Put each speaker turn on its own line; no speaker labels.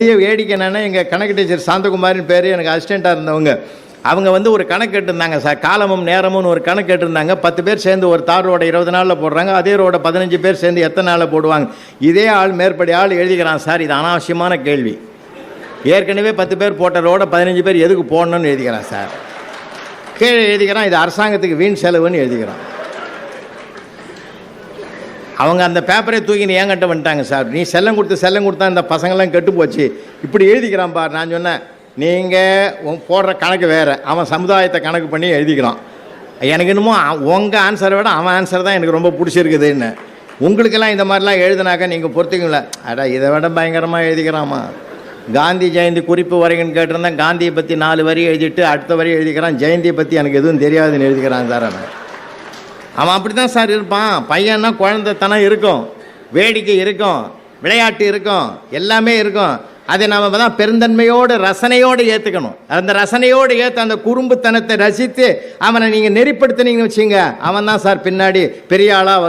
வேடிக்கை என்னன்னா, எங்கள் கணக்கு டீச்சர் சாந்தகுமாரின் பேர், எனக்கு அசிஸ்டண்ட்டாக இருந்தவங்க. அவங்க வந்து ஒரு கணக்கு கேட்டிருந்தாங்க சார். காலமும் நேரமும் ஒரு கணக்கு கேட்டிருந்தாங்க. 10 பேர் சேர்ந்து ஒரு தார் ரோடை 20 நாளில் போடுறாங்க. அதே ரோடை 15 பேர் சேர்ந்து எத்தனை நாளில் போடுவாங்க? இதே ஆள் மேற்படி ஆள் எழுதிக்கிறான் சார். இது அனாவசியமான கேள்வி. ஏற்கனவே 10 பேர் போட்ட ரோடை 15 பேர் எதுக்கு போடணும்னு எழுதிக்கிறான் சார். கீழே எழுதிக்கிறான், இது அரசாங்கத்துக்கு வீண் செலவுன்னு எழுதிக்கிறான். அவங்க அந்த பேப்பரை தூக்கி நீ ஏங்கிட்ட வந்துட்டாங்க சார். நீ செல்லம் கொடுத்தா இந்த பசங்கள்லாம் கெட்டு போச்சு, இப்படி எழுதிக்கிறான் பார். நான் சொன்னேன், நீங்கள் போடுற கணக்கு வேறு, அவன் சமுதாயத்தை கணக்கு பண்ணி எழுதிக்கிறான். எனக்கு என்னமோ உங்கள் ஆன்சரை விட அவன் ஆன்சர் தான் எனக்கு ரொம்ப பிடிச்சிருக்குதுன்னு. உங்களுக்கெல்லாம் இந்த மாதிரிலாம் எழுதினாக்க நீங்கள் பொறுத்துக்குங்கள. அடா இதை விட பயங்கரமாக எழுதிக்கிறாமா. காந்தி ஜெயந்தி குறிப்பு வரைக்குன்னு கேட்டிருந்தேன். காந்தியை பற்றி 4 வரி எழுதிட்டு அடுத்த வரி எழுதிக்கிறான். ஜெயந்தியை பற்றி எனக்கு எதுவும் தெரியாதுன்னு எழுதிக்கிறான் சார். அவன் அப்படி தான் சார் இருப்பான். பையன்னா குழந்தைத்தனம் இருக்கும், வேடிக்கை இருக்கும், விளையாட்டு இருக்கும், எல்லாமே இருக்கும். அதை நாம் தான் பெருந்தன்மையோடு ரசனையோடு ஏற்றுக்கணும். அந்த ரசனையோடு ஏற்று அந்த குறும்புத்தனத்தை ரசித்து அவனை நீங்கள் நெறிப்படுத்தினீங்கன்னு வச்சுங்க, அவன் தான் சார் பின்னாடி பெரிய ஆளாக வரும்.